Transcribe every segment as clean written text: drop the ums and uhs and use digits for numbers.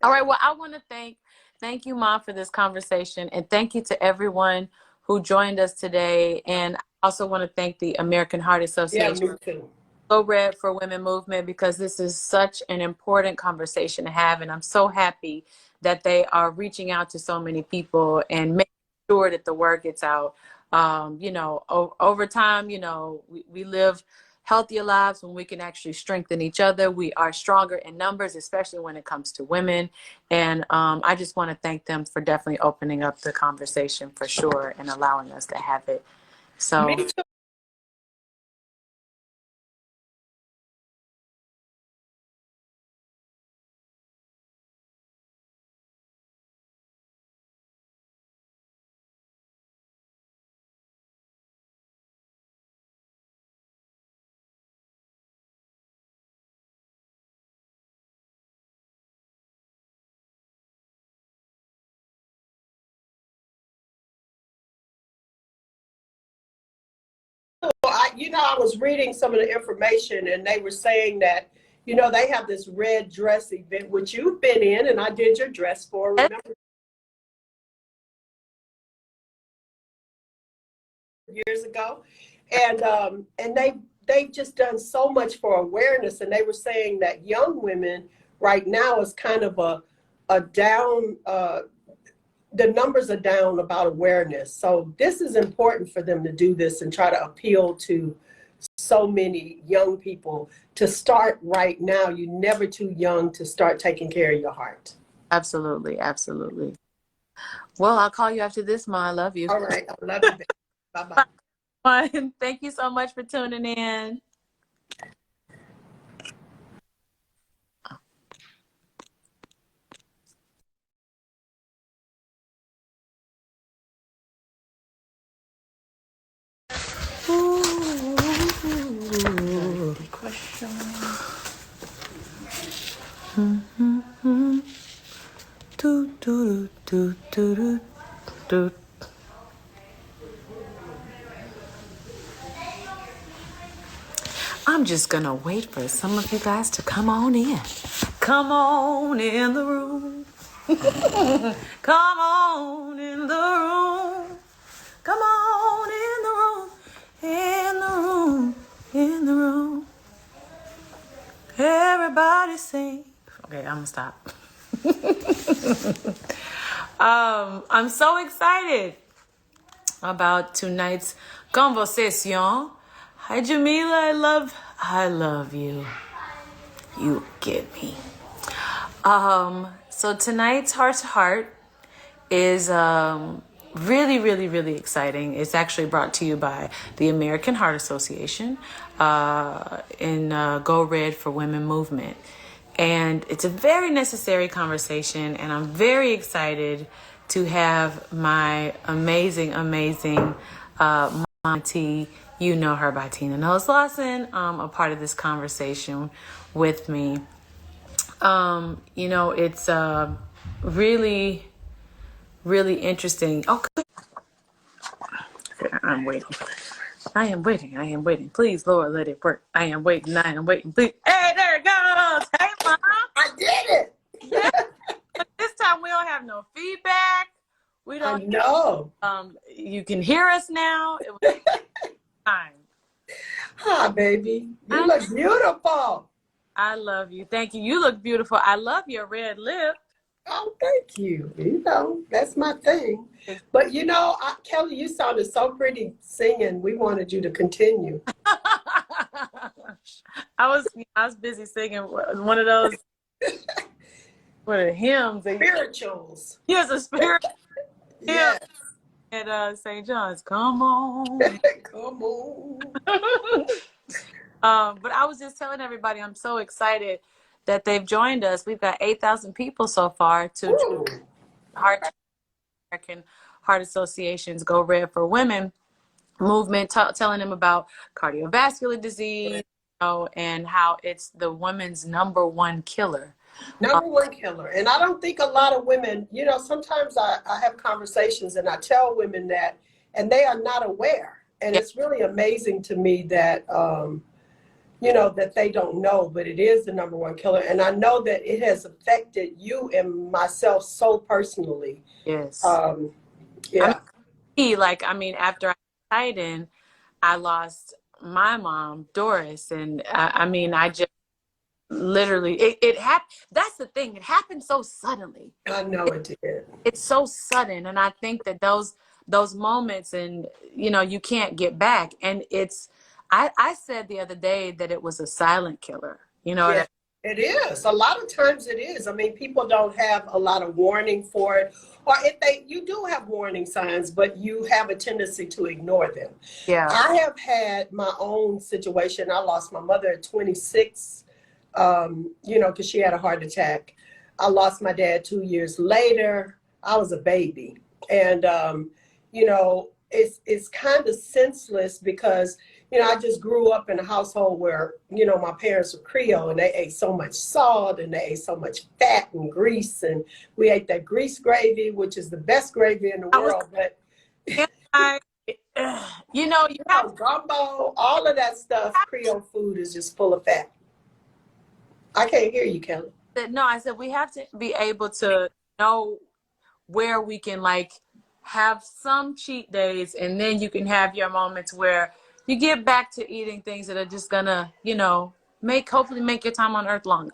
All right. Well, I want to thank you, Mom, for this conversation, and thank you to everyone who joined us today. And I also want to thank the American Heart Yeah, Association, me too. Go Red for Women movement, because this is such an important conversation to have, and I'm so happy that they are reaching out to so many people and making sure that the word gets out. You know, over time, you know, we live healthier lives when we can actually strengthen each other. We are stronger in numbers, especially when it comes to women. And I just want to thank them for definitely opening up the conversation for sure and allowing us to have it. So. Me too. I was reading some of the information, and they were saying that, they have this red dress event, which you've been in, and I did your dress for, remember, years ago. And they've just done so much for awareness, and they were saying that young women right now is kind of a down, the numbers are down about awareness. So this is important for them to do this and try to appeal to so many young people to start right now. You're never too young to start taking care of your heart. Absolutely. Absolutely. Well, I'll call you after this, Ma. I love you. All right. I love you. Bye-bye. Thank you so much for tuning in. I'm just gonna wait for some of you guys to come on in. Come on in the room. Come on in the room. Come on in the room. In the room. In the room. Everybody sing. Okay, I'm gonna stop. I'm so excited about tonight's conversation. Hi, Jamila. I love you. You get me. So tonight's Heart to Heart is really, really, really exciting. It's actually brought to you by the American Heart Association in Go Red for Women movement. And it's a very necessary conversation, and I'm very excited to have my amazing Monty, you know her by Tina Knowles Lawson, a part of this conversation with me. It's really, really interesting. Okay. I'm waiting. I am waiting. Please, Lord, let it work. I am waiting. Please. Hey, there it goes. Hey, Mom. I did it. Yeah. This time we don't have no feedback. We don't know. You can hear us now. It was time. Hi, baby. You look beautiful. I love you. Thank you. You look beautiful. I love your red lip. Oh, thank you. That's my thing. But Kelly, you sounded so pretty singing. We wanted you to continue. I was busy singing one of those hymns. Spirituals. Here's a spirit. Yes. At St. John's. Come on. Come on. But I was just telling everybody I'm so excited that they've joined us. We've got 8,000 people so far to American Heart Association's Go Red for Women movement, telling them about cardiovascular disease, and how it's the woman's number one killer. Number one killer. And I don't think a lot of women, sometimes I have conversations and I tell women that, and they are not aware. And It's really amazing to me that, that they don't know, but it is the #1 killer. And I know that it has affected you and myself so personally. Yes. Yeah. I mean, after I died in, I lost my mom, Doris, and I mean, I just literally it happened. That's the thing. It happened so suddenly. I know it did. It's so sudden, and I think that those moments, and you can't get back. And it's I said the other day that it was a silent killer. You know what Yeah, it is. A lot of times it is. I mean, people don't have a lot of warning for it. Or if you do have warning signs, but you have a tendency to ignore them. Yeah. I have had my own situation. I lost my mother at 26, because she had a heart attack. I lost my dad 2 years later. I was a baby. And, it's kind of senseless because I just grew up in a household where, my parents were Creole and they ate so much salt and they ate so much fat and grease. And we ate that grease gravy, which is the best gravy in the world. But, you have gumbo, all of that stuff, Creole food is just full of fat. I can't hear you, Kelly. No, I said we have to be able to know where we can have some cheat days, and then you can have your moments where you get back to eating things that are just gonna, hopefully make your time on earth longer.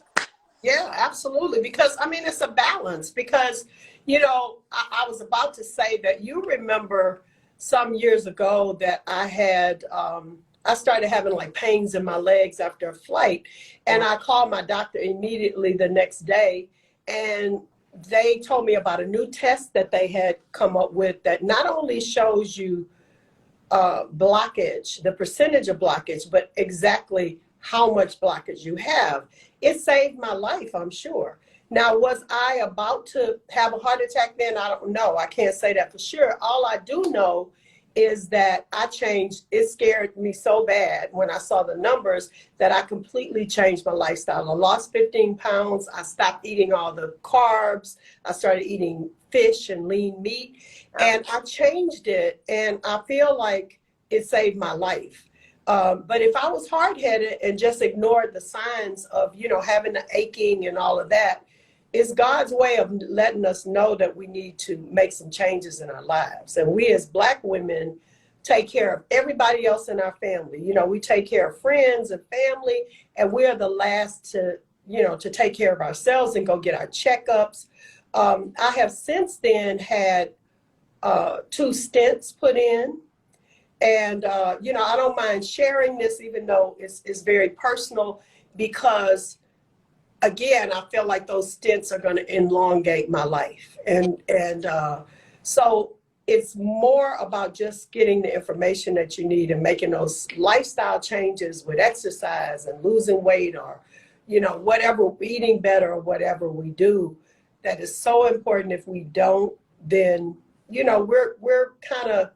Yeah, absolutely. Because I mean, it's a balance. Because, I was about to say that you remember some years ago that I had, I started having pains in my legs after a flight, and I called my doctor immediately the next day, and they told me about a new test that they had come up with that not only shows you blockage, the percentage of blockage, but exactly how much blockage you have. It saved my life, I'm sure. Now, was I about to have a heart attack then? I don't know. I can't say that for sure. All I do know is that I changed. It scared me so bad when I saw the numbers that I completely changed my lifestyle. I lost 15 pounds. I stopped eating all the carbs. I started eating fish and lean meat, and I changed it, and I feel like it saved my life. But if I was hard-headed and just ignored the signs of, having the aching and all of that, it's God's way of letting us know that we need to make some changes in our lives. And we as Black women take care of everybody else in our family. We take care of friends and family, and we're the last to, to take care of ourselves and go get our checkups. I have since then had 2 stents put in. And, I don't mind sharing this, even though it's very personal, because again, I feel like those stents are going to elongate my life. And so it's more about just getting the information that you need and making those lifestyle changes with exercise and losing weight, or, whatever, eating better, or whatever we do. That is so important. If we don't, then, we're kind of,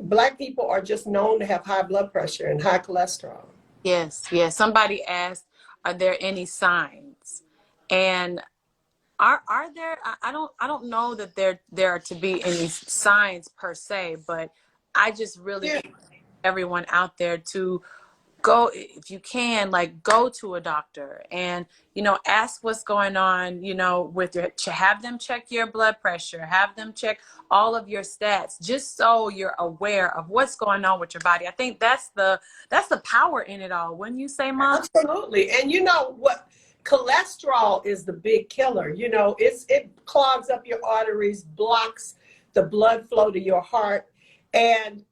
Black people are just known to have high blood pressure and high cholesterol. Yes. Somebody asked, are there any signs? And are there? I don't know that there are to be any signs per se, but I just really want everyone out there to go, if you can, go to a doctor and ask what's going on, with have them check your blood pressure, have them check all of your stats, just so you're aware of what's going on with your body. I think that's the power in it all, wouldn't you say, Mom? Absolutely. And you know what, cholesterol is the big killer. It clogs up your arteries, blocks the blood flow to your heart. And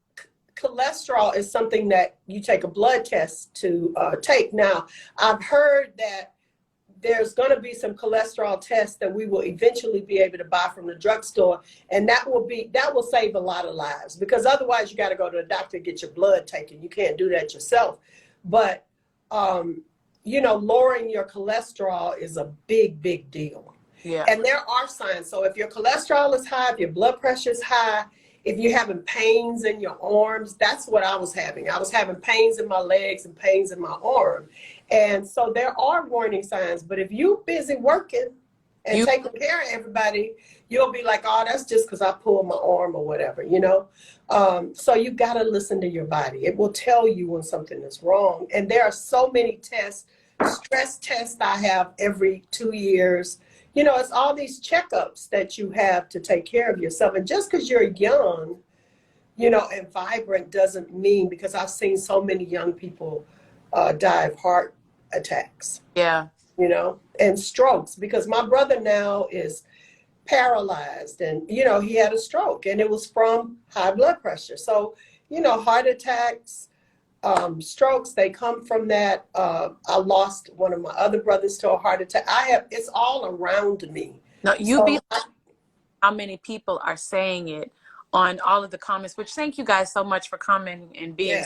cholesterol is something that you take a blood test to take. Now, I've heard that there's going to be some cholesterol tests that we will eventually be able to buy from the drugstore, and that will save a lot of lives, because otherwise you got to go to the doctor to get your blood taken. You can't do that yourself. But lowering your cholesterol is a big deal. Yeah. And there are signs. So if your cholesterol is high, if your blood pressure is high, if you're having pains in your arms, that's what I was having. I was having pains in my legs and pains in my arm. And so there are warning signs. But if you're busy working and taking care of everybody, you'll be like, oh, that's just because I pulled my arm or whatever, you know? So you got to listen to your body. It will tell you when something is wrong. And there are so many tests, stress tests I have every 2 years. You know, it's all these checkups that you have to take care of yourself. And just because you're young, you know, and vibrant doesn't mean, because I've seen so many young people die of heart attacks. Yeah. You know, and strokes, because my brother now is paralyzed, and, you know, he had a stroke and it was from high blood pressure. So, you know, heart attacks, strokes, they come from that. I lost one of my other brothers to a heart attack. It's all around me. No, how many people are saying it on all of the comments, which thank you guys so much for commenting and being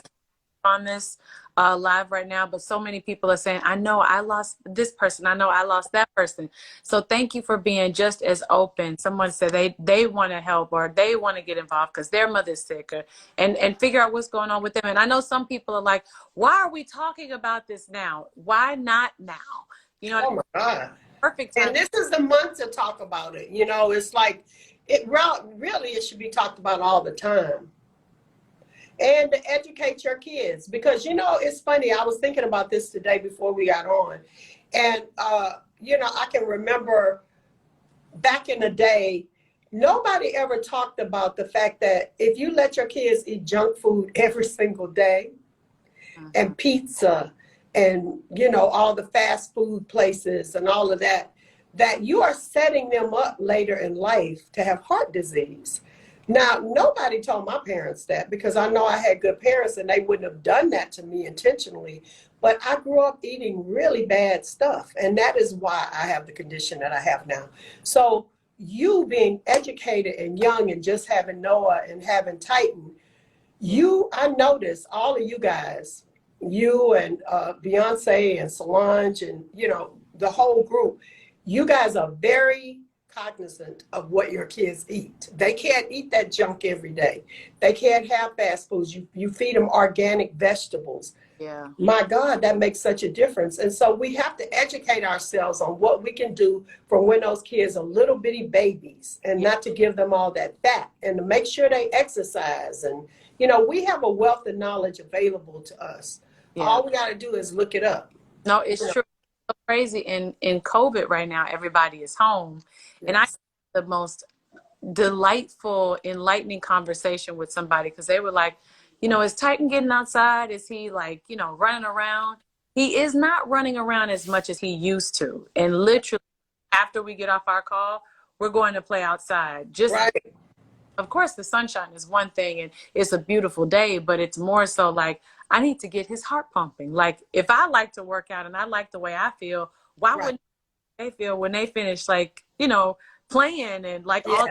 on this live right now. But so many people are saying, I know I lost this person, I know I lost that person. So thank you for being just as open. Someone said they want to help, or they want to get involved because their mother's sick, and figure out what's going on with them. And I know some people are like, why are we talking about this now? Why not now? You know, oh my God, perfect time. And this is the month to talk about it. You know, it's like, it should be talked about all the time. And to educate your kids, because, you know, it's funny, I was thinking about this today before we got on, and you know, I can remember back in the day, nobody ever talked about the fact that if you let your kids eat junk food every single day, and pizza, and, you know, all the fast food places and all of that, that you are setting them up later in life to have heart disease. Now, nobody told my parents that, because I know I had good parents and they wouldn't have done that to me intentionally. But I grew up eating really bad stuff, and that is why I have the condition that I have now. So you being educated and young, and just having Noah and having Titan, I noticed all of you guys, you and Beyonce and Solange, and, you know, the whole group, you guys are very cognizant of what your kids eat. They can't eat that junk every day. They can't have fast foods. You feed them organic vegetables. Yeah. My God, that makes such a difference. And so we have to educate ourselves on what we can do from when those kids are little bitty babies, and not to give them all that fat, and to make sure they exercise. And, you know, we have a wealth of knowledge available to us. Yeah. All we got to do is look it up. No, it's true. So crazy. In COVID right now, everybody is home. Yes. And I had the most delightful, enlightening conversation with somebody, because they were like, you know, is Titan getting outside? Is he, like, you know, running around? He is not running around as much as he used to. And literally, after we get off our call, we're going to play outside. Just right. Of course, the sunshine is one thing, and it's a beautiful day, but it's more so like, I need to get his heart pumping. Like, if I like to work out and I like the way I feel, why wouldn't they feel when they finish, like, you know, playing and like all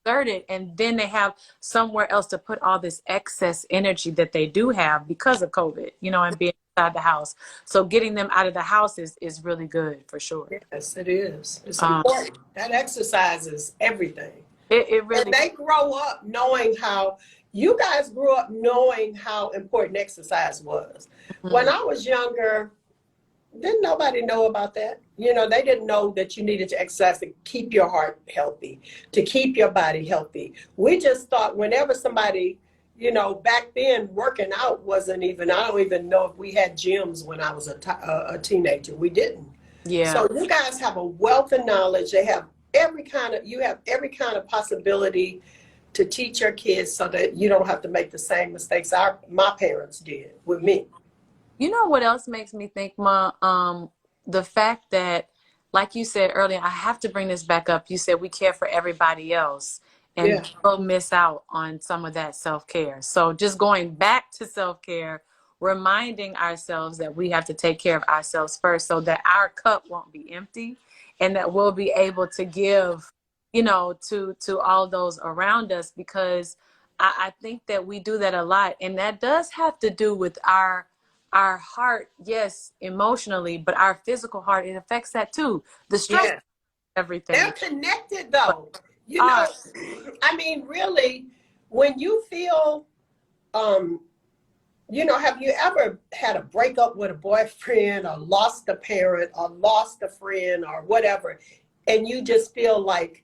exerted, and then they have somewhere else to put all this excess energy that they do have because of COVID, you know, and being inside the house. So getting them out of the house is really good, for sure. Yes, it is. It's important. That exercise is everything. It really. And they grow up knowing how. You guys grew up knowing how important exercise was. Mm-hmm. When I was younger, didn't nobody know about that. You know, they didn't know that you needed to exercise to keep your heart healthy, to keep your body healthy. We just thought whenever somebody, you know, back then working out wasn't even, I don't even know if we had gyms when I was a teenager. We didn't. Yeah. So you guys have a wealth of knowledge. You have every kind of possibility to teach your kids, so that you don't have to make the same mistakes my parents did with me. You know what else makes me think, Ma? The fact that, like you said earlier, I have to bring this back up. You said we care for everybody else, and people miss out on some of that self-care. So just going back to self-care, reminding ourselves that we have to take care of ourselves first, so that our cup won't be empty, and that we'll be able to give, you know, to all those around us, because I think that we do that a lot. And that does have to do with our heart, yes, emotionally, but our physical heart, it affects that too. The stress, everything. They're connected though. You know, I mean, really, when you feel, you know, have you ever had a breakup with a boyfriend, or lost a parent, or lost a friend, or whatever? and you just feel like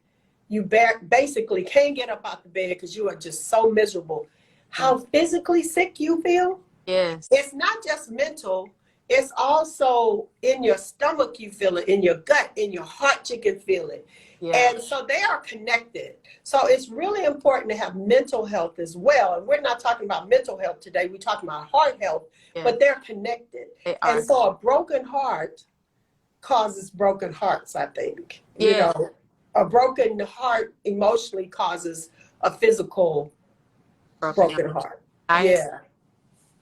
you basically can't get up out the bed because you are just so miserable. How physically sick you feel? Yes. It's not just mental, it's also in your stomach you feel it, in your gut, in your heart you can feel it. Yeah. And so they are connected. So it's really important to have mental health as well. And we're not talking about mental health today, we're talking about heart health, but they're connected. They are. And so a broken heart causes broken hearts, I think. Yeah. You know, a broken heart emotionally causes a physical broken heart. Yeah.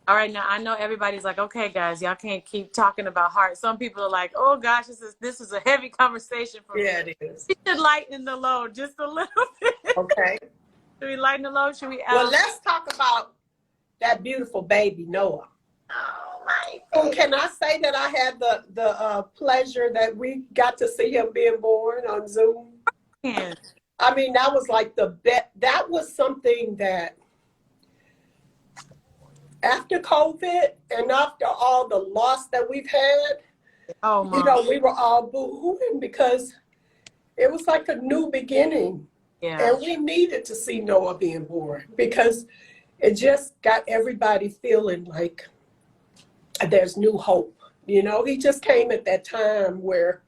All right, now I know everybody's like, okay, guys, y'all can't keep talking about heart. Some people are like, oh gosh, this is a heavy conversation for me. Yeah, it is. We should lighten the load just a little bit. Okay. Should we lighten the load? Should we? Well, let's talk about that beautiful baby, Noah. Oh my Oh, can I say that I had the pleasure that we got to see him being born on Zoom? goodness. I mean, that was like that was something that after COVID and after all the loss that we've had, Oh my. you know, we were all boo-hooing because it was like a new beginning. Yeah. And we needed to see Noah being born because it just got everybody feeling like there's new hope. You know, he just came at that time where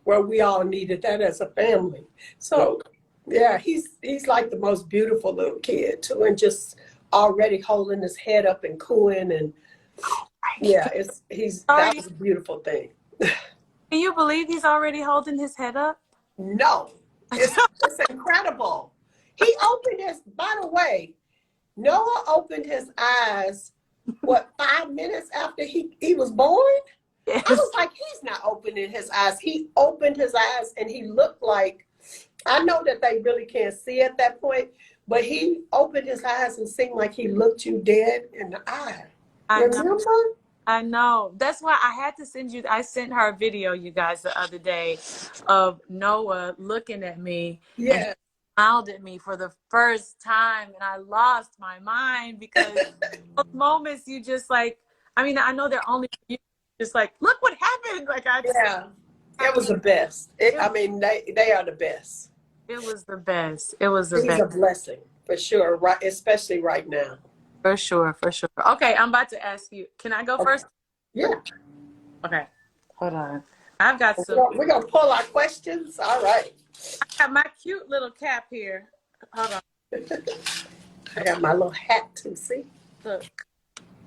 we all needed that as a family. So yeah, he's like the most beautiful little kid too, and just already holding his head up and cooing, and yeah, that was a beautiful thing. Can you believe he's already holding his head up? No, it's incredible. He opened by the way, Noah opened his eyes, what, 5 minutes after he was born? Yes. I was like, he's not opening his eyes. He opened his eyes and he looked like, I know that they really can't see at that point, but he opened his eyes and seemed like he looked you dead in the eye. Remember? I know. That's why I had to I sent her a video, you guys, the other day of Noah looking at me. Yeah. And he smiled at me for the first time. And I lost my mind because those moments you just like, I mean, I know they're only just like, look what happened. Like it was the best. I mean, they are the best. It was the best. It was the best. It's a blessing for sure, right? Especially right now. For sure, for sure. Okay, I'm about to ask you. Can I go first? Yeah. Okay, hold on. I've got some. We're gonna pull our questions. All right. I got my cute little cap here. Hold on. I got my little hat too. See? Look.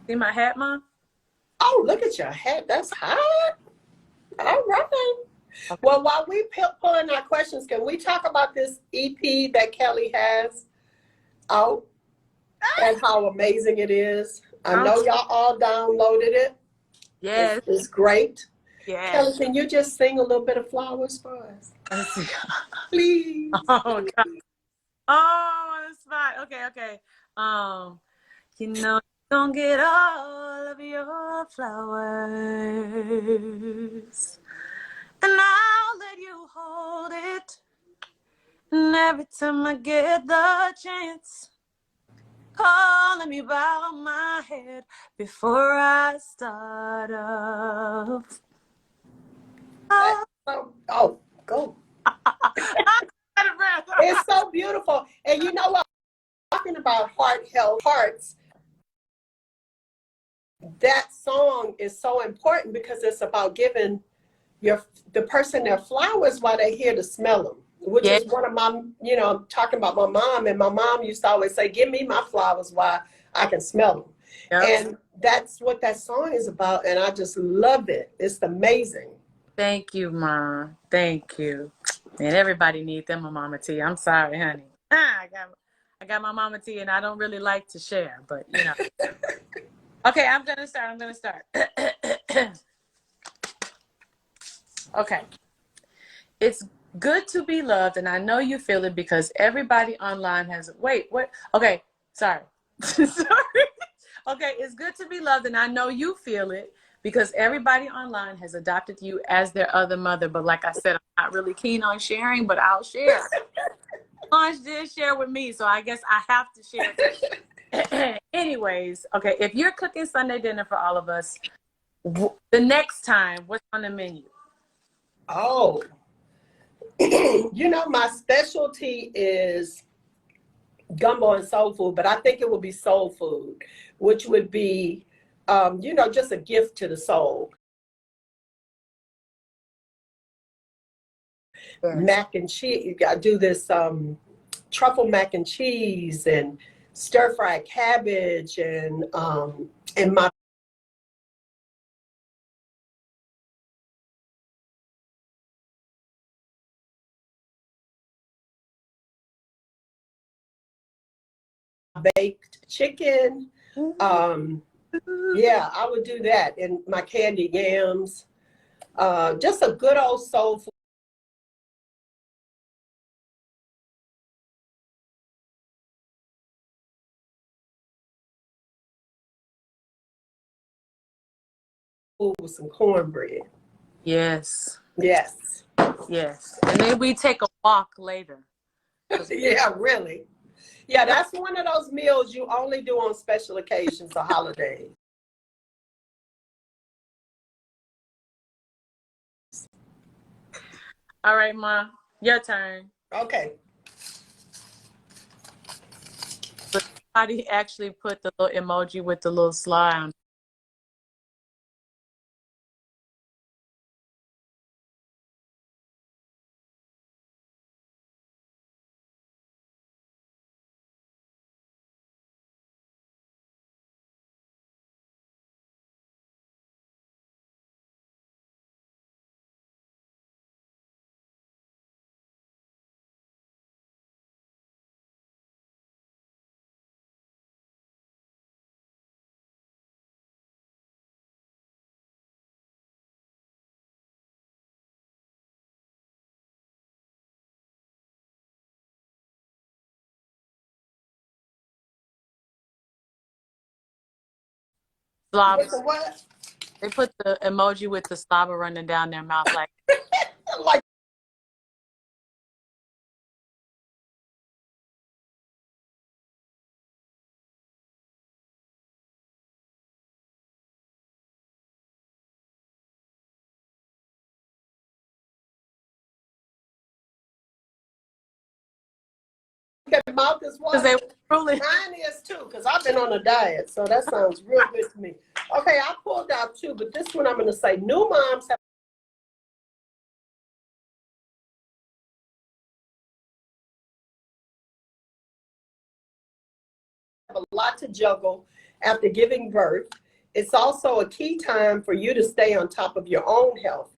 See my hat, Mom? Oh, look at your hat. That's hot. All right. Okay. Well, while we pulling our questions, can we talk about this EP that Kelly has out and how amazing it is? I know y'all all downloaded it. Yes. It's great. Yes. Kelly, can you just sing a little bit of Flowers for us? Please. Oh, God. Oh, on the spot. Okay. You know, you're gonna get all of your flowers, and I'll let you hold it. And every time I get the chance, let me bow my head before I start off. Oh, go. It's so beautiful. And you know what? Talking about heart health, hearts, that song is so important because it's about giving the person their flowers while they're here to smell them, which is one of my, I'm talking about my mom, and my mom used to always say, give me my flowers while I can smell them. Yep. And that's what that song is about, and I just love it. It's amazing. Thank you, Mom. Thank you. And everybody needs them a Mama T. I'm sorry, honey. I got my Mama T, and I don't really like to share, but you know. Okay, I'm gonna start. Okay. It's good to be loved, and I know you feel it because everybody online has. Wait, what? Okay, sorry. Sorry. Okay, it's good to be loved, and I know you feel it because everybody online has adopted you as their other mother. But like I said, I'm not really keen on sharing, but I'll share. Lunch did share with me, so I guess I have to share. Anyways, okay, if you're cooking Sunday dinner for all of us, the next time, what's on the menu? Oh, You know, my specialty is gumbo and soul food, but I think it would be soul food, which would be, you know, just a gift to the soul. Yes. Mac and cheese. I do this truffle mac and cheese and stir fried cabbage and my baked chicken. Yeah, I would do that, and my candied yams. Just a good old soul food with some cornbread. Yes. Yes. Yes. And then we take a walk later. Yeah, really. Yeah, that's one of those meals you only do on special occasions or holidays. All right, Ma, your turn. Okay. But somebody actually put the little emoji with the little slide on. With the Slobs. what? They put the emoji with the slobber running down their mouth like. Like their mouth is Because they watering. truly. Mine is too, because I've been on a diet, so that sounds real good to me. Okay, I pulled out two, but this one I'm going to say new moms have a lot to juggle after giving birth. It's also a key time for you to stay on top of your own health.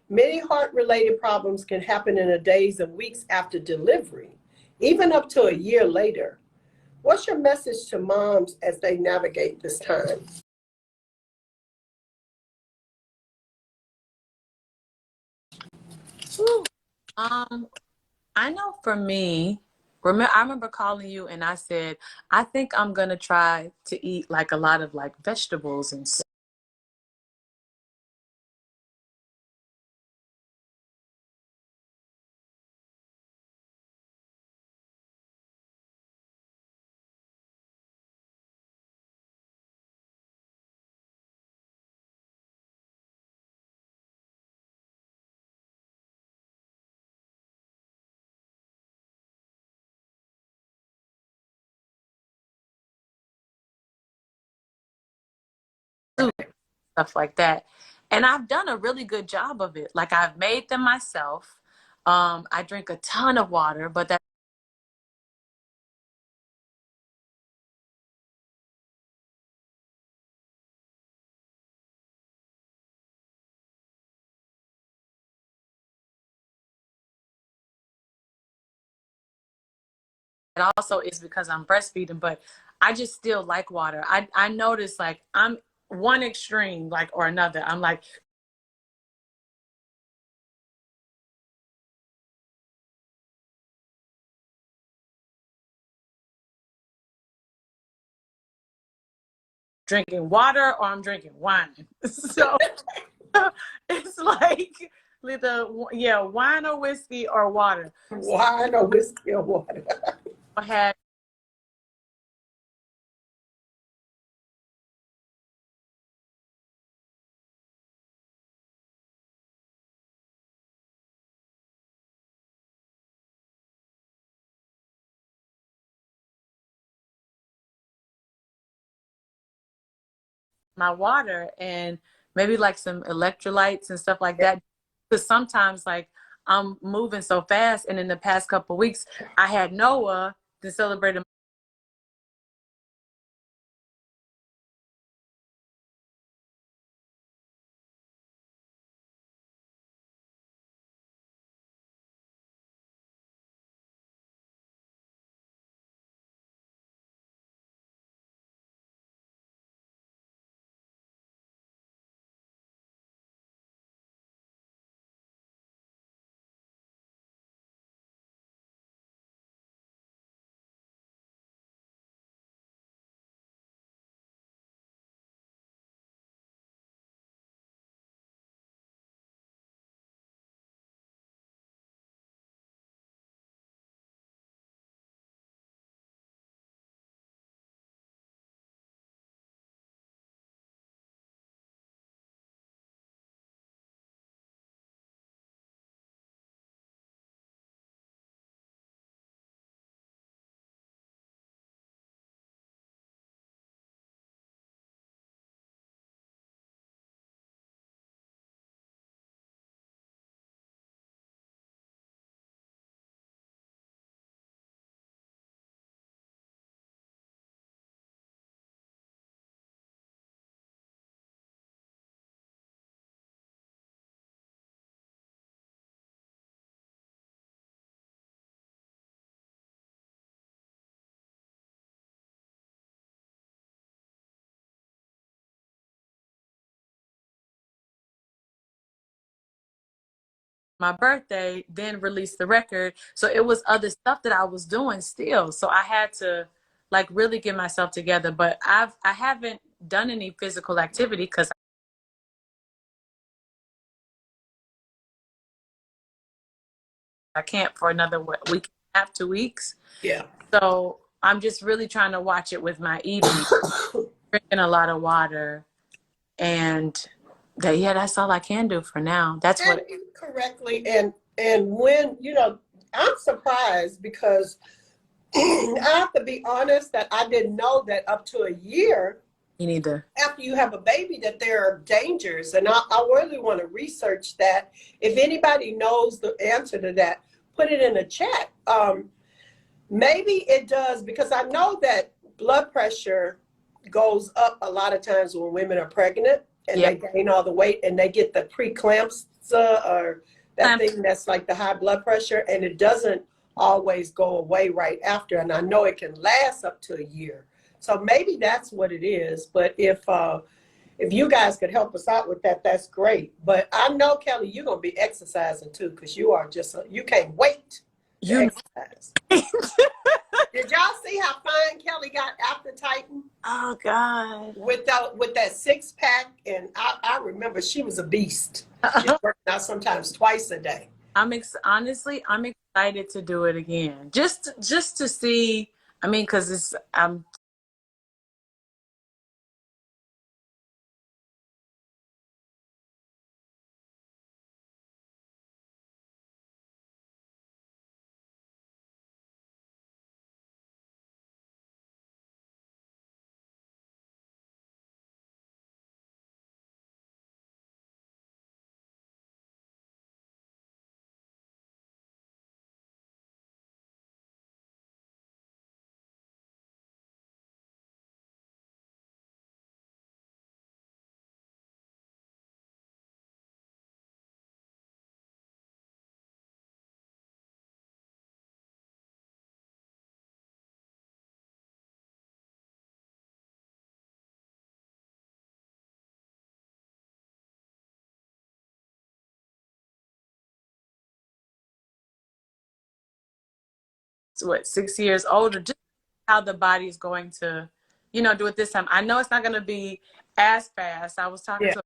Many heart-related problems can happen in the days and weeks after delivery, even up to a year later. What's your message to moms as they navigate this time? I know for me, I remember calling you and I said, I think I'm gonna try to eat like a lot of like vegetables and soup, stuff like that. And I've done a really good job of it. Like I've made them myself. I drink a ton of water, but that also is because I'm breastfeeding, but I just still like water. I notice like I'm one extreme, like, or another. I'm like drinking water or I'm drinking wine. So it's like wine or whiskey or water. Wine or whiskey or water. I had my water and maybe like some electrolytes and stuff like that. Because sometimes like I'm moving so fast, and in the past couple of weeks, I had Noah to celebrate my birthday, then release the record. So it was other stuff that I was doing still. So I had to like really get myself together. But I haven't done any physical activity because I can't for another week and a half, 2 weeks. Yeah. So I'm just really trying to watch it with my eating, drinking a lot of water, and that's all I can do for now. That's And what correctly, and when I'm surprised because I have to be honest that I didn't know that up to a year you need to. after you have a baby that there are dangers, and I really want to research that. If anybody knows the answer to that, put it in the chat. Maybe it does, because I know that blood pressure goes up a lot of times when women are pregnant and Yeah. they gain all the weight and they get the preeclampsia or that thing that's like the high blood pressure, and it doesn't always go away right after. And I know it can last up to a year. So maybe that's what it is. But if you guys could help us out with that, that's great. But I know, Kelly, you're gonna be exercising too, because you are you can't wait to exercise. Did y'all see how fine Kelly got after Titan? Oh God. With that 6-pack, and I remember she was a beast. She was working out sometimes twice a day. Honestly, I'm excited to do it again. Just to see. I mean, because I'm what, 6 years older, just how the body is going to, you know, do it this time. I know it's not going to be as fast. I was talking to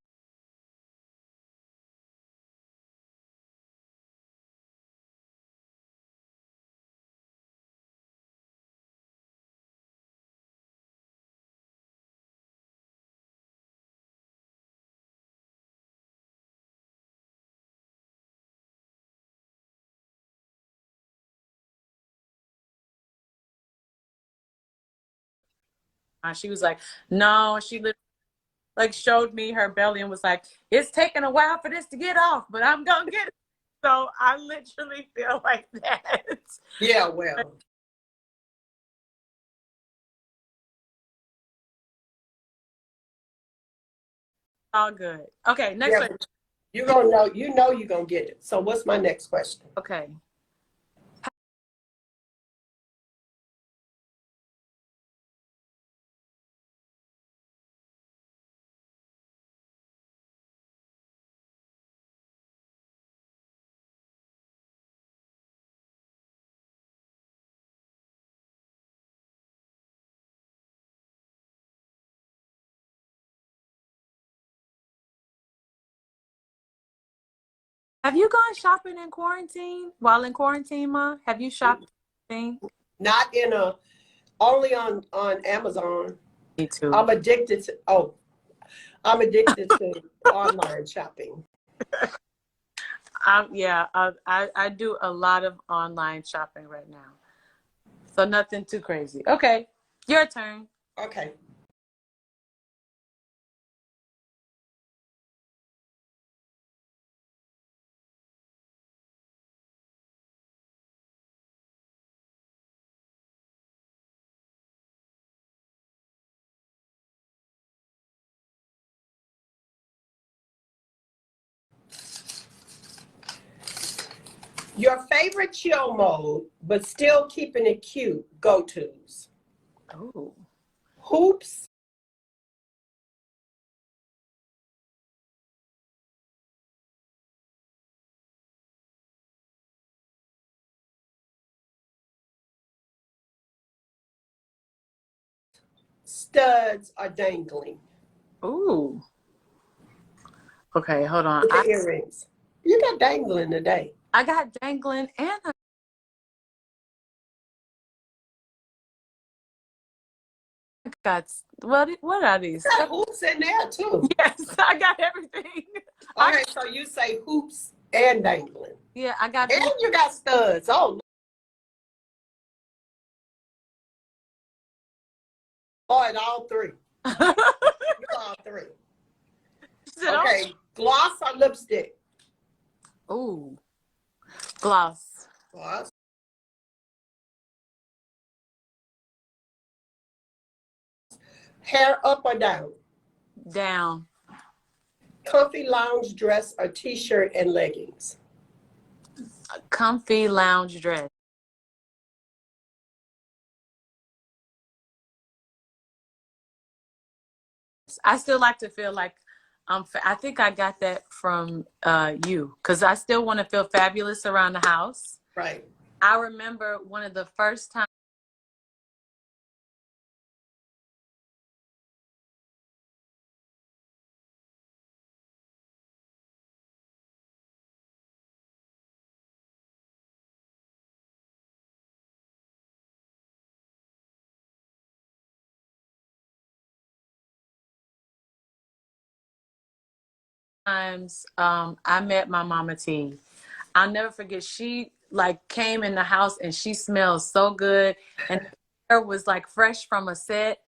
she was like, no, she literally like showed me her belly and was like, it's taking a while for this to get off, but I'm gonna get it. So I literally feel like that. Yeah, well. All good. Okay, next Yeah, question. you're gonna know, you're gonna get it. So what's my next question? Okay. Have you gone shopping in quarantine? While in quarantine, Ma? Have you shopped anything? Not in a only on Amazon. Me too. I'm addicted to online shopping. Yeah, I do a lot of online shopping right now. So nothing too crazy. Okay, your turn. Okay. Your favorite chill mode, but still keeping it cute, go-tos. Oh. Hoops, studs, or dangling. Ooh. Okay, hold on. With the earrings. You got dangling today. I got dangling and I got, what are these? You got hoops in there too. Yes, I got everything. Okay, so you say hoops and dangling. Yeah, I got And you got studs. Oh, Lord, all three. You all three. Okay, gloss or lipstick? Ooh, gloss. Gloss. Hair up or down? Down. Comfy lounge dress or t-shirt and leggings? A comfy lounge dress. I still like to feel like I think I got that from you because I still want to feel fabulous around the house. Right. I remember one of the first times. I met my mama T. I'll never forget. She like came in the house and she smelled so good, and her hair was like fresh from a set.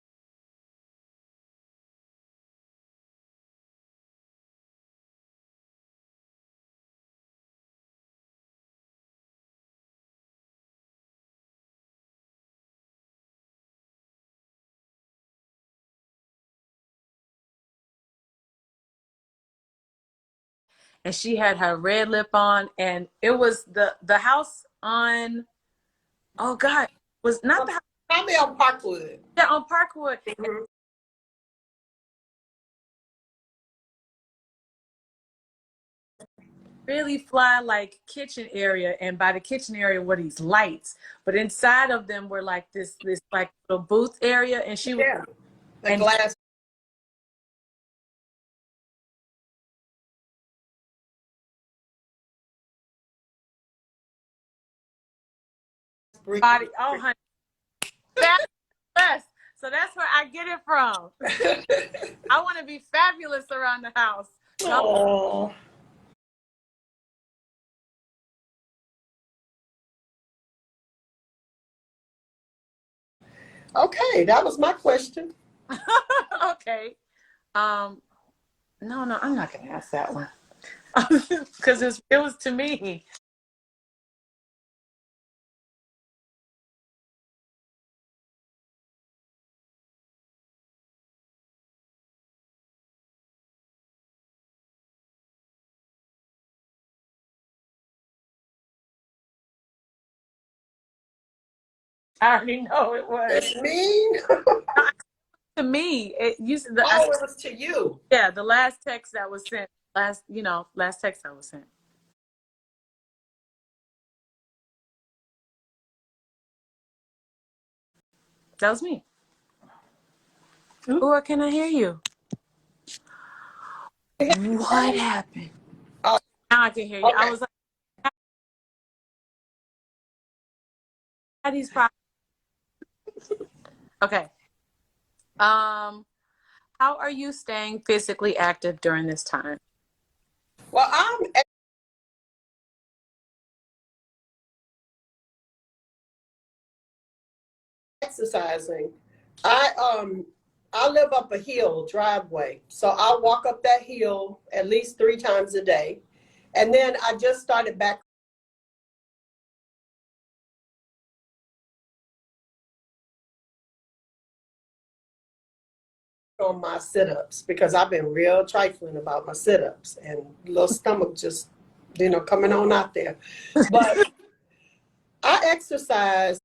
And she had her red lip on, and it was the house on. Oh God, it was not the house. Probably on Parkwood. Yeah, on Parkwood. Mm-hmm. really fly like kitchen area, and by the kitchen area were these lights, but inside of them were like this like little booth area, and she was Yeah, the and glass. body. Oh, honey, fabulous. So that's where I get it from. I want to be fabulous around the house. No, Oh. Okay, that was my question. okay. No, I'm not gonna ask that one because it was to me. I already know it was. It's mean. To me, it used the Oh, it was to you. yeah, the last text that was sent, last text that was sent. That was me. Or can I hear you? What happened? Oh, Now I can hear you. okay. I was like, how these problems? Okay. How are you staying physically active during this time? Well, I'm exercising. I live up a hill driveway, so I walk up that hill at least 3 times a day, and then I just started back on my sit-ups because I've been real trifling about my sit-ups and little stomach just coming on out there. But I exercise.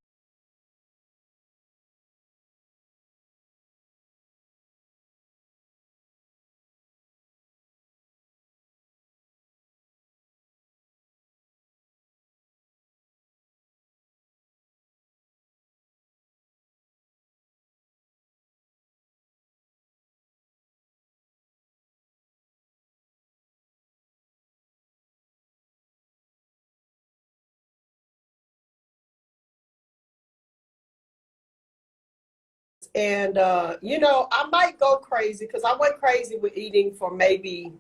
And I might go crazy because I went crazy with eating for maybe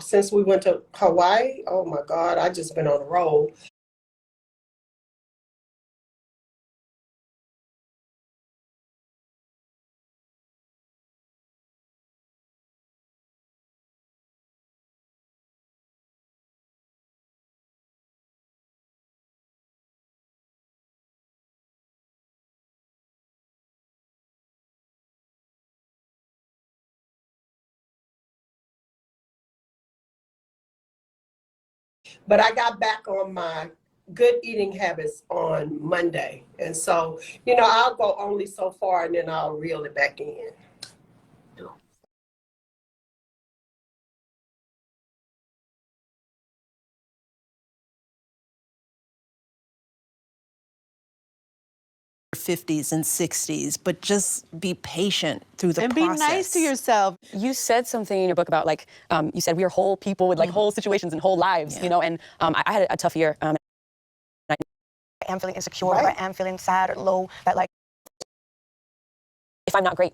since we went to Hawaii. Oh my God, I just been on a roll. But I got back on my good eating habits on Monday. And so, I'll go only so far and then I'll reel it back in. '50s and '60s, but just be patient through the and process. be nice to yourself. You said something in your book about you said we are whole people with whole situations and whole lives, and I had a tough year. I am feeling insecure, right. or I am feeling sad or low, that if I'm not great,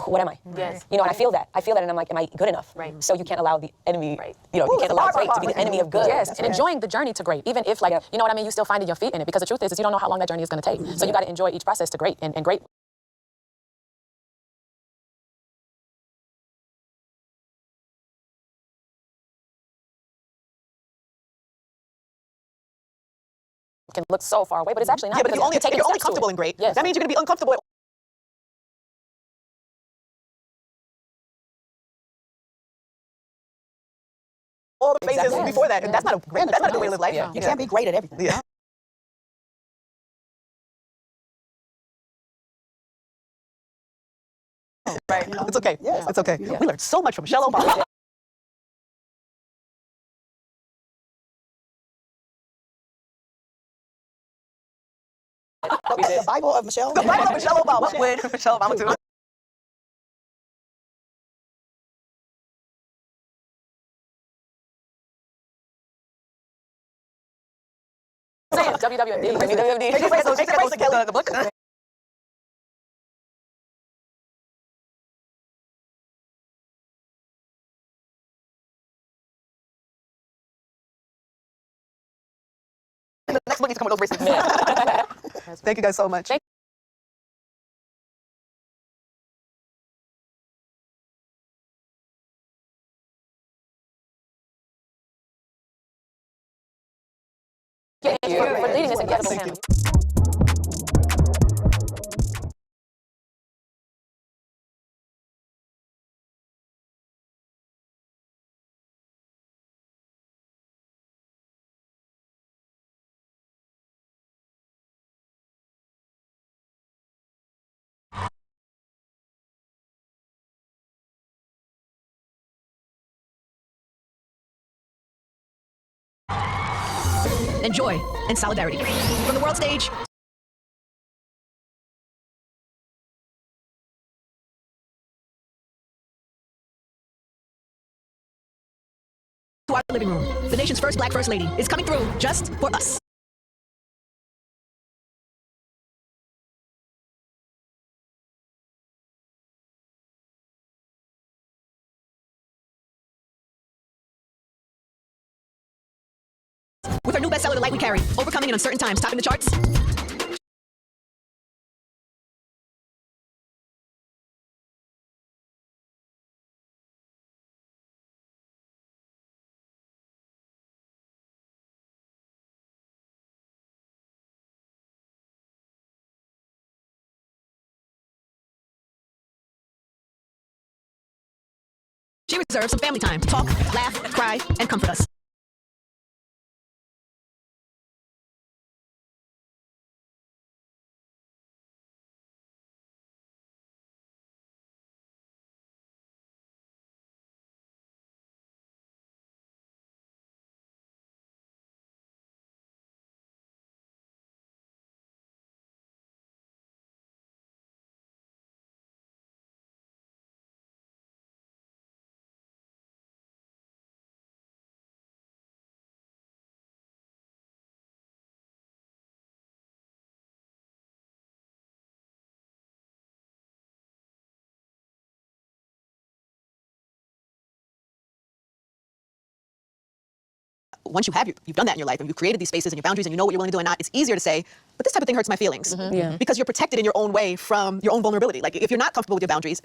what am I? Yes. And I feel that, and I'm like, am I good enough? Right. So you can't allow the enemy, Right. you can't allow great to be the enemy of good. Yes, and enjoying the journey to great, even if you know what I mean, you still finding your feet in it, because the truth is you don't know how long that journey is going to take. So you got to enjoy each process to great, and great. Can look so far away, but it's actually not. Yeah, but if you're only comfortable in great, yes, that means you're going to be uncomfortable. All the phases Exactly. before that, and that's not a good way to live life. Yeah. You can't be great at everything. Yeah. Right. It's okay. Yeah. It's okay. Yeah. We learned so much from Michelle Obama. The Bible of Michelle. The Bible of Michelle Obama. With Michelle Obama too. WWMD. The book. The next book needs to come with those bracelets. Thank you guys so much. Thank you for leading this incredible panel. And joy and solidarity. From the world stage to our living room, the nation's first Black First Lady is coming through just for us. With her new bestseller, The Light We Carry, Overcoming in Uncertain Times, topping the charts. She reserves some family time to talk, laugh, cry, and comfort us. Once you've done that in your life and you've created these spaces and your boundaries and you know what you're willing to do and not, it's easier to say, but this type of thing hurts my feelings. Yeah. Because you're protected in your own way from your own vulnerability. Like if you're not comfortable with your boundaries,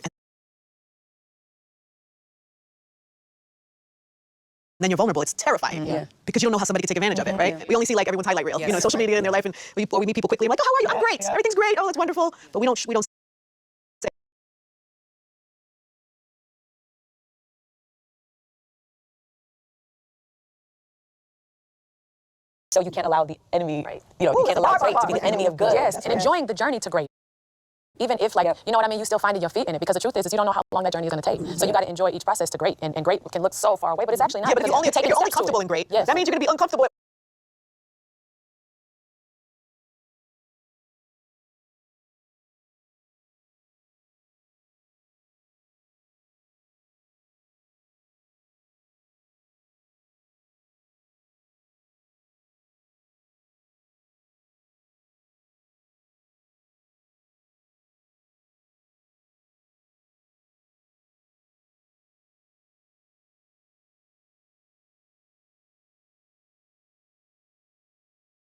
then you're vulnerable. It's terrifying. Yeah. Because you don't know how somebody can take advantage of it, right? Yeah. We only see like everyone's highlight reel, Yes. you know, social media in their life, and we meet people quickly. I'm like, oh, how are you? I'm great. Everything's great. Oh, it's wonderful. But we don't say. So you can't allow the enemy, you know, you can't allow great to be the enemy of good. Yes, and enjoying the journey to great. Even if, like, you know what I mean, you still finding your feet in it, because the truth is you don't know how long that journey is going to take. So you got to enjoy each process to great, and great can look so far away, but it's actually not. Yeah, but if because you're only steps to comfortable it. in great, Yes. that means you're going to be uncomfortable.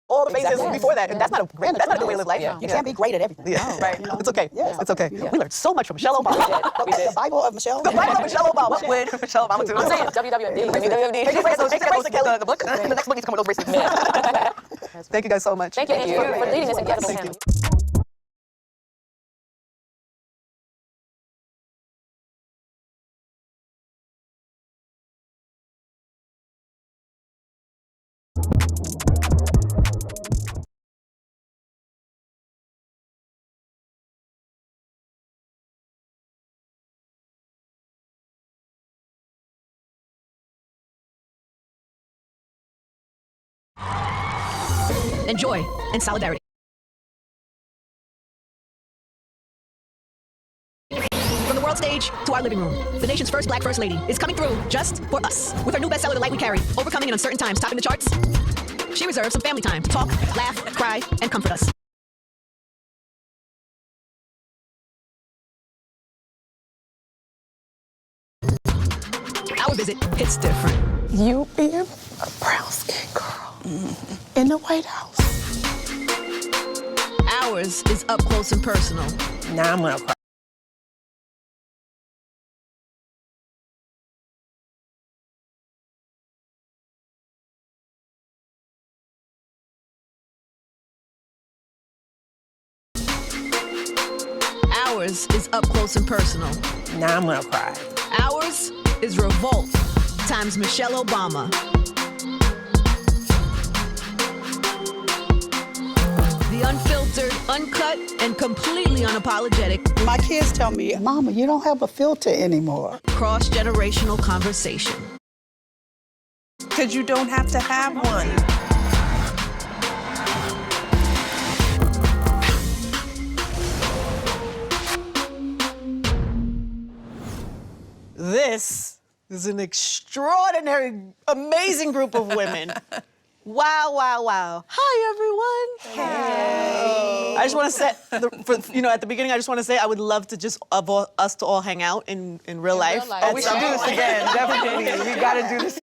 All the phases before that, and that's not a good way to live life. Yeah. You can't be great at everything. Yeah. Right. It's okay. Yeah. It's okay. We learned so much from Michelle Obama. We did. The Bible of Michelle. The Bible of Michelle Obama. With Michelle Obama too. I'm saying WWMD. The book. The next book needs to come with those bracelets. Thank you guys so much. Thank you for leading this incredible Thank you. panel. And joy and solidarity. stage to our living room. The nation's first black first lady is coming through just for us. With her new bestseller, The Light We Carry, overcoming in uncertain times, topping the charts. She reserves some family time to talk, laugh, cry, and comfort us. Our visit hits different. You being a brown-skinned girl in the White House. Ours is up close and personal. Now I'm gonna cry. Ours is up close and personal. Now I'm gonna cry. Ours is revolt times Michelle Obama. The unfiltered, uncut, and completely unapologetic My kids tell me, Mama, you don't have a filter anymore. cross-generational conversation. Because you don't have to have one. This is an extraordinary, amazing group of women. Wow, wow, wow. Hi, everyone. Hey. I just want to say, at the beginning, I just want to say I would love to just, us to all hang out in real life. Oh, we should do this again, definitely. We gotta do this.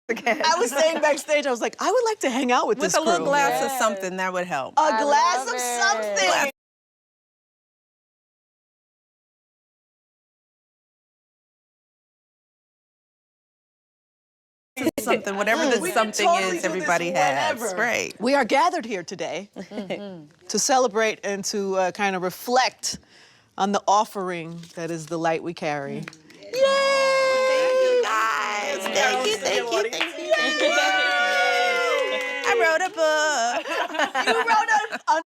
Again. I was saying backstage, I was like, I would like to hang out with this With a little crew. glass of something, that would help. A glass of something. Something, whatever the We something can totally is, do everybody this has. whenever. Right. We are gathered here today to celebrate and to kind of reflect on the offering that is the light we carry. Yay! Thank you, guys. Thank you, thank you, thank you. I wrote a book. You wrote a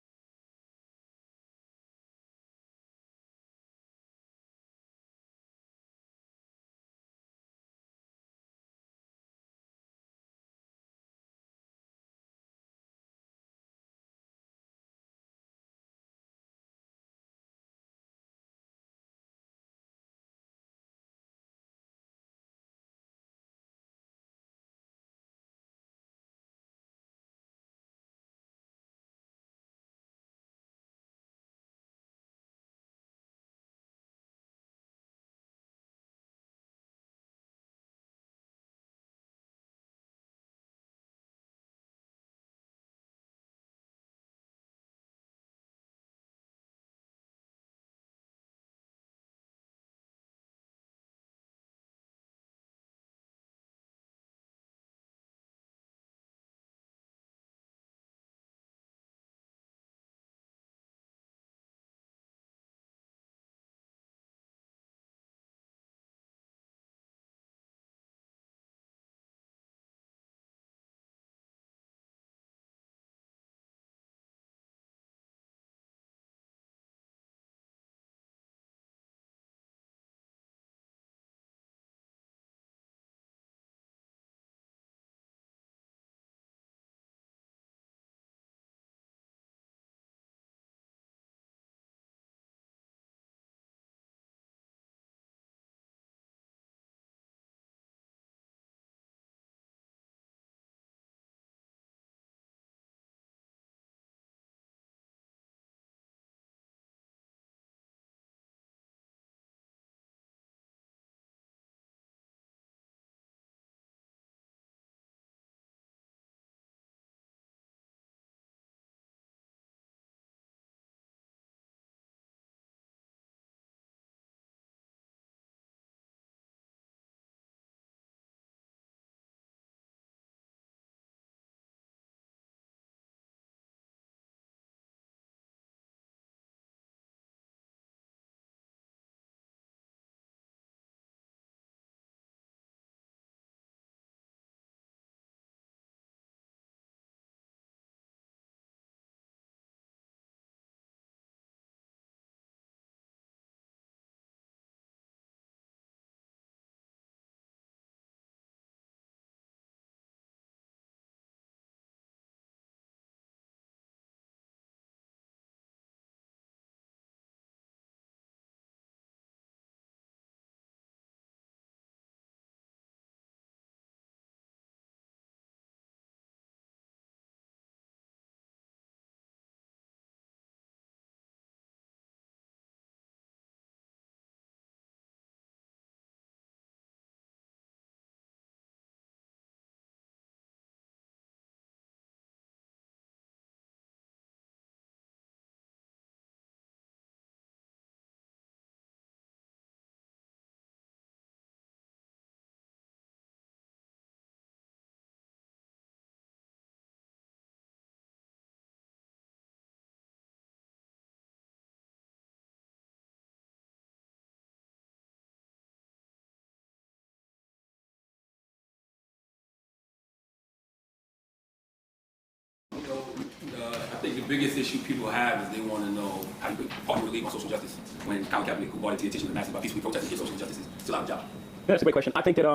I think the biggest issue people have is they want to know how you could partner relief on social justice when Colin Kaepernick, who brought it to the attention of the masses about peacefully protesting against social injustice, is still out of job. That's a great question. I think that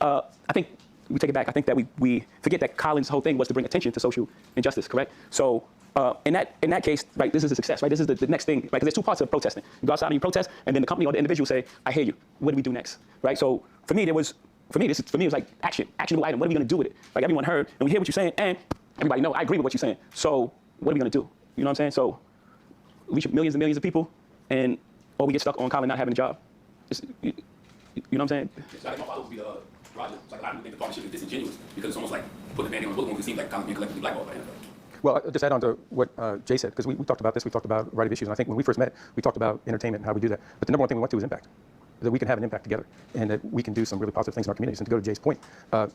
I think we take it back. I think that we forget that Colin's whole thing was to bring attention to social injustice, correct? So in that case, right, this is a success, right? This is the next thing, right? Because there's two parts of protesting. You go outside and you protest, and then the company or the individual say, I hear you. What do we do next, right? So for me, it was like actionable item. What are we going to do with it? Like everyone heard, and we hear what you're saying, and everybody know I agree with what you're saying. So what are we going to do? You know what I'm saying? So we reach millions and millions of people, or we get stuck on Colin not having a job. You know what I'm saying? So I think my follow would be Roger. Like a lot of people think the partnership is disingenuous because it's almost like putting a band-aid on a bullet wound. It seems like Colin's being collectively blackballed by the NFL. Well, I'll just add on to what Jay said, because we talked about this, we talked about a variety of issues, and I think when we first met, we talked about entertainment and how we do that. But the number one thing we went to was impact, that we can have an impact together, and that we can do some really positive things in our communities. And to go to Jay's point,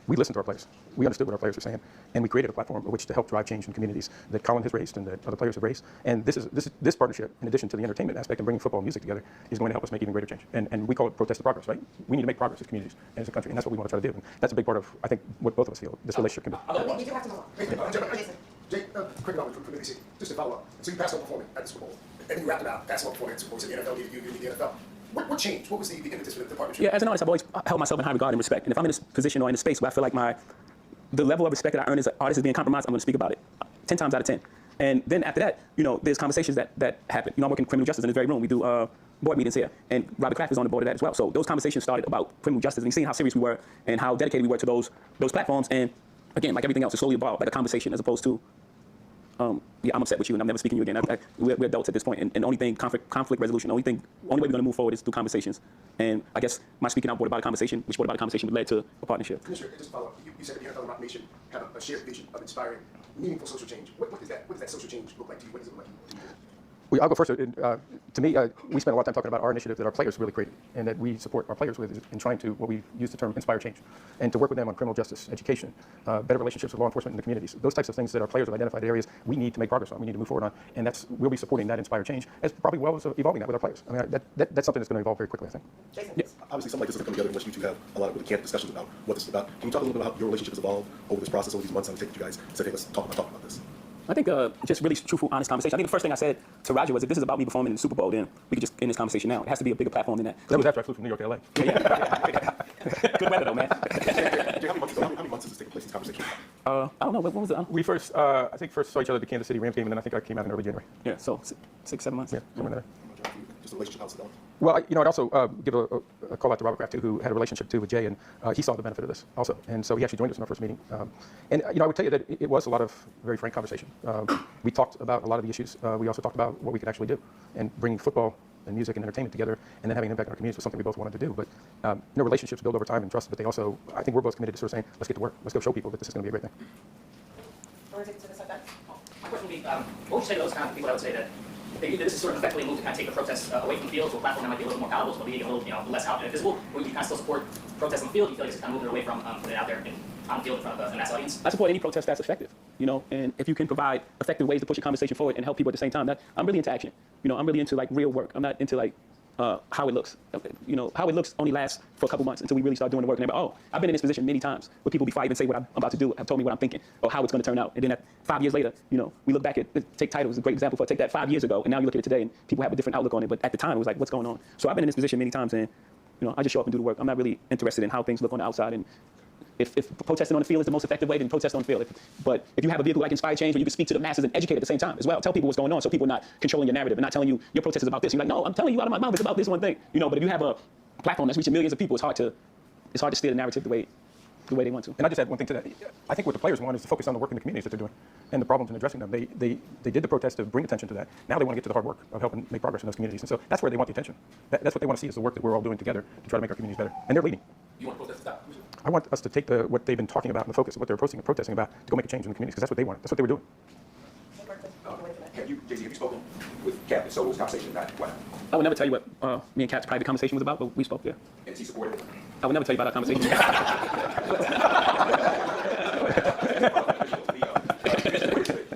we listened to our players. We understood what our players were saying, and we created a platform in which to help drive change in communities that Colin has raised and that other players have raised. And this partnership, in addition to the entertainment aspect and bringing football and music together, is going to help us make even greater change. And we call it protest to progress, right? We need to make progress as communities and as a country, and that's what we want to try to do. And that's a big part of, I think, what both of us feel this relationship can be. We do have to move on. Jason. Jay, quick comment from BBC, just to follow up. So you passed on performing at the Super Bowl, and then you wrapped it out, passed on performing at the Super Bowl, so the NFL needed you, you needed the NFL. What changed? What was the impetus for the partnership? Yeah, as an artist, I've always held myself in high regard and respect. And if I'm in this position or in a space where I feel like the level of respect that I earn as an artist is being compromised, I'm going to speak about it 10 times out of 10. And then after that, there's conversations that happen. I'm working criminal justice in this very room. We do board meetings here, and Robert Kraft is on the board of that as well. So those conversations started about criminal justice, and you've seen how serious we were and how dedicated we were to those platforms. And again, like everything else, it slowly evolved, like a conversation as opposed to, yeah, I'm upset with you and I'm never speaking to you again. We're adults at this point, and the only thing, conflict resolution, the only way we're going to move forward is through conversations. And I guess my speaking out brought about a conversation, which brought about a conversation, which led to a partnership. Commissioner, just follow up. You said that the NFL and Rock Nation have a shared vision of inspiring meaningful social change. What does that social change look like to you? What does it look like to you? I'll go first. To me, we spent a lot of time talking about our initiative that our players really created, and that we support our players with in trying to, what we use the term, inspire change, and to work with them on criminal justice, education, better relationships with law enforcement in the communities. Those types of things that our players have identified areas we need to make progress on, we need to move forward on, and we'll be supporting that inspire change as probably well as evolving that with our players. I mean, that's something that's going to evolve very quickly, I think. Jason. Yeah. Obviously, something like this doesn't come together unless you two have a lot of really candid discussions about what this is about. Can you talk a little bit about how your relationship has evolved over this process, over these months, and take that you guys said, hey, let's talk about this? I think just really truthful, honest conversation. I think the first thing I said to Roger was, if this is about me performing in the Super Bowl, then we could just end this conversation now. It has to be a bigger platform than that. That was after I flew from New York to LA. Yeah. Good weather though, man. Jay, how many months has this taken place, these conversations? I don't know. What was it? We first, I think first saw each other at the Kansas City Rams game, and then I think I came out in early January. Yeah, so 6-7 months. Yeah, somewhere there. Just a relationship, how's it going? Well, I'd also give a call out to Robert Kraft, too, who had a relationship, too, with Jay, and he saw the benefit of this also. And so he actually joined us in our first meeting. And I would tell you that it was a lot of very frank conversation. We talked about a lot of the issues. We also talked about what we could actually do. And bringing football and music and entertainment together and then having an impact on our communities was something we both wanted to do. But, relationships build over time and trust, but they also, I think we're both committed to sort of saying, let's get to work. Let's go show people that this is going to be a great thing. Want to take this like that? My question would be, what would you say to those kind of people that would say that this is sort of effectively a move to kind of take the protests away from the field to a platform that might be a little more palatable, so being a little less out there and visible? Or you kind of still support protests on the field? Do you feel like it's kind of moving away from putting it out there and on the field in front of a mass audience? I support any protest that's effective, and if you can provide effective ways to push a conversation forward and help people at the same time, I'm really into action. I'm really into like real work. I'm not into like how it looks. How it looks only lasts for a couple months until we really start doing the work. And they're like, oh, I've been in this position many times where people before I even say what I'm about to do have told me what I'm thinking or how it's going to turn out. And then 5 years later, we look back at, take Title as a great example for take that 5 years ago, and now you look at it today and people have a different outlook on it. But at the time, it was like, what's going on? So I've been in this position many times, and I just show up and do the work. I'm not really interested in how things look on the outside. And if protesting on the field is the most effective way, then protest on the field. But if you have a vehicle like Inspire Change where you can speak to the masses and educate at the same time as well, tell people what's going on so people are not controlling your narrative and not telling you your protest is about this. You're like, no, I'm telling you out of my mouth it's about this one thing. But if you have a platform that's reaching millions of people, it's hard to steer the narrative the way they want to. And I just add one thing to that. I think what the players want is to focus on the work in the communities that they're doing and the problems and addressing them. They did the protest to bring attention to that. Now they want to get to the hard work of helping make progress in those communities. And so that's where they want the attention. That's what they want to see is the work that we're all doing together to try to make our communities better. And they're leading. You want protest to stop? I want us to take what they've been talking about and the focus of what they're protesting about to go make a change in the communities because that's what they wanted. That's what they were doing. Have you spoken with Cap and so was conversation about what? I would never tell you what me and Cap's private conversation was about, but we spoke, yeah. And is he supportive? I would never tell you about our conversation.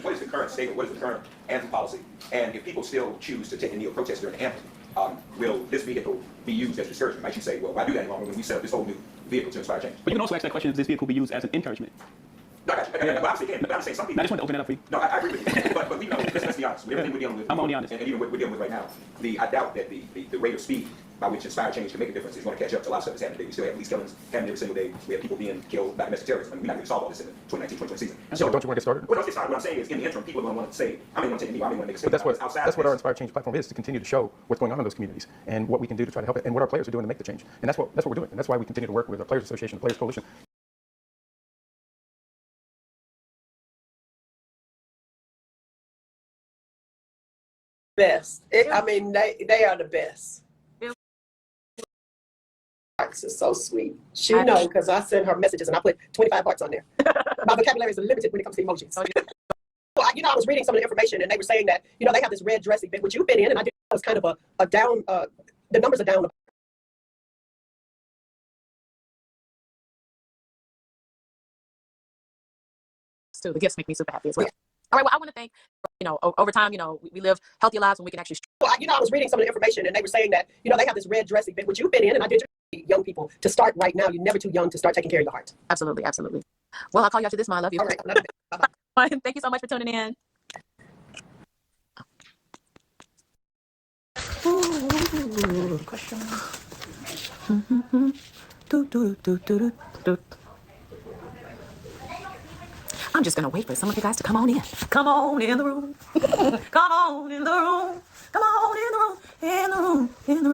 What is the current statement? What is the current anthem policy? And if people still choose to take a knee or protest during the anthem, will this vehicle be used as discouragement? Might you say, well, why do that anymore when we set up this whole new vehicle to inspire change? But you can also ask that question, if this vehicle be used as an encouragement. No, I got you. But I'm saying some people. I just want to open it up for you. No, I agree with you. But we know, let's be honest. With everything we're dealing with. I'm only honest. And even what we're dealing with right now, I doubt that the rate of speed by which inspired change can make a difference is going to catch up to a lot of stuff that's happening today. We still have police killings happening every single day. We have people being killed by domestic terrorists. I mean, we're not going to solve all this in the 2019-2020 season. So don't you want to get started? Well, don't get started. What I'm saying is, in the interim, people are going to want to say, I may want to take a knee, I may want to make a statement. But that's what our Inspired Change platform is, to continue to show what's going on in those communities and what we can do to try to help it and what our players are doing to make the change. And that's what we're doing. And that's why we continue to work with our Players Association, the Players Coalition. Best. I mean, they are the best. Hearts is so sweet. She knows because I send her messages and I put 25 hearts on there. My vocabulary is limited when it comes to emojis. Well, you know, I was reading some of the information and they were saying that, you know, they have this red dress event, which you've been in, and I did know it was kind of a down, the numbers are down. So the gifts make me super happy as well. All right, well, I want to thank, you know, over time, you know, we live healthy lives when we can actually. Well, you know, I was reading some of the information and they were saying that, you know, they have this red dress event, which you've been in, and I did young people to start right now. You're never too young to start taking care of your heart. Absolutely, absolutely. Well, I'll call you after this, Ma. I love you. All right, I love it. Bye-bye. Thank you so much for tuning in. Ooh, question. I'm just gonna wait for some of you guys to come on in. Come on in the room. Come on in the room. Come on in the room. In the room. In the room.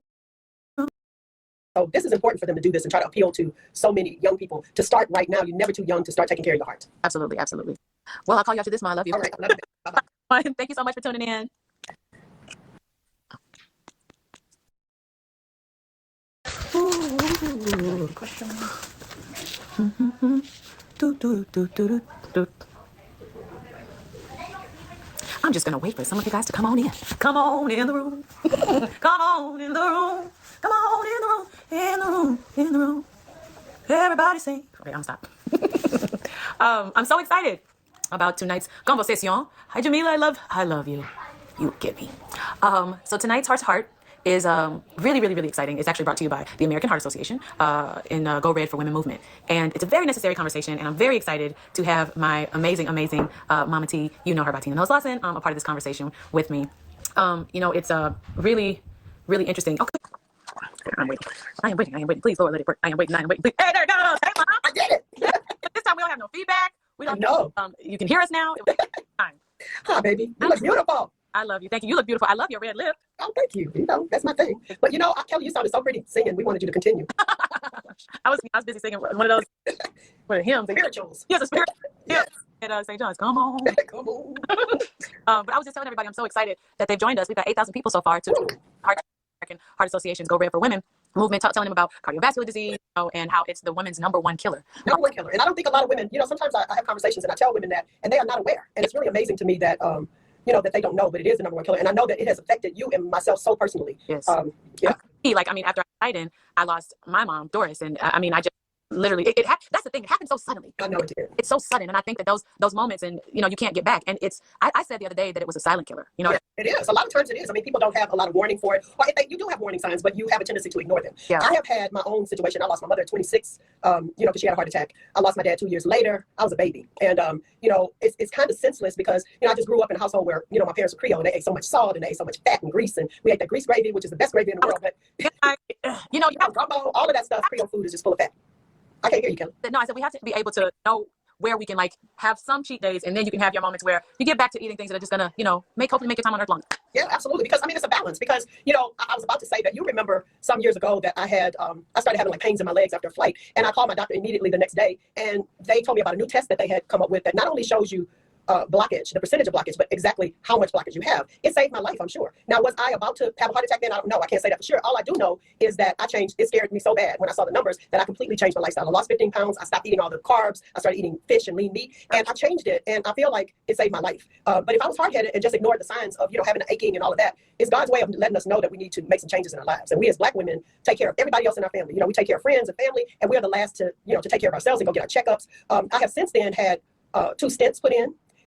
So this is important for them to do this and try to appeal to so many young people to start right now. You're never too young to start taking care of your heart. Absolutely, absolutely. Well, I'll call you after this, Ma. I love you. All right, I love it. Bye-bye. Thank you so much for tuning in. Ooh, question. I'm just gonna wait for some of you guys to come on in. Come on in the room. Come on in the room. Come on in the room. In the room. In the room. Everybody sing. Okay, I'm stop. I'm so excited about tonight's conversation. Hi, Jamila. I love you. You get me. So tonight's Heart to Heart is really, really, really exciting. It's actually brought to you by the American Heart Association in Go Red for Women movement. And it's a very necessary conversation, and I'm very excited to have my amazing, amazing Mama T, you know her by Tina Knowles Lawson, a part of this conversation with me. You know, it's really, really interesting. Okay. I'm waiting. I am waiting. Please, Lord, let it work. I am waiting. Please. Hey, there it goes. Hey, Mom. I did it. This time we don't have no feedback. We don't know. You can hear us now. It was time. Hi, baby. You look beautiful. I love you. Thank you. You look beautiful. I love your red lip. Oh, thank you. You know, that's my thing. But you know, Kelly, you sounded so pretty singing. We wanted you to continue. I was busy singing one of those hymns. Spirituals. Yes, a spirit. Yes. At St. John's. Come on. Come on. But I was just telling everybody I'm so excited that they've joined us. We've got 8,000 people so far to American Heart Association's Go Red for Women movement, telling them about cardiovascular disease, you know, and how it's the women's #1 killer. #1 killer. And I don't think a lot of women, you know, sometimes I have conversations and I tell women that, and they are not aware. And it's really amazing to me that, you know, that they don't know, but it is the #1 killer. And I know that it has affected you and myself so personally. Yes. Yeah. Like, I mean, after I died, I lost my mom, Doris. And I mean, I just literally, that's the thing. It happened so suddenly. I know it did. It's so sudden. And I think that those moments, and, you know, you can't get back. And I said the other day that it was a silent killer. You know, yeah, it is. A lot of times it is. I mean, people don't have a lot of warning for it. Or if you do have warning signs, but you have a tendency to ignore them. Yeah. I have had my own situation. I lost my mother at 26, you know, because she had a heart attack. I lost my dad 2 years later. I was a baby. And, you know, it's kind of senseless because, you know, I just grew up in a household where, you know, my parents were Creole and they ate so much salt and they ate so much fat and grease. And we ate that grease gravy, which is the best gravy in the world. But, you know, gumbo, all of that stuff, Creole food is just full of fat. I can't hear you, Kelly. No, I said we have to be able to know where we can, like, have some cheat days, and then you can have your moments where you get back to eating things that are just gonna, you know, hopefully make your time on earth longer. Yeah, absolutely. Because I mean, it's a balance. Because, you know, I was about to say that you remember some years ago that I had, I started having like pains in my legs after a flight, and I called my doctor immediately the next day, and they told me about a new test that they had come up with that not only shows you blockage, the percentage of blockage, but exactly how much blockage you have. It saved my life, I'm sure. Now, was I about to have a heart attack then? I don't know. I can't say that for sure. All I do know is that I changed. It scared me so bad when I saw the numbers that I completely changed my lifestyle. I lost 15 pounds. I stopped eating all the carbs. I started eating fish and lean meat, and I changed it. And I feel like it saved my life. But if I was hard-headed and just ignored the signs of, you know, having an aching and all of that, it's God's way of letting us know that we need to make some changes in our lives. And we as Black women take care of everybody else in our family. You know, we take care of friends and family, and we are the last to, you know, to take care of ourselves and go get our checkups. I have since then had 2 stents put in.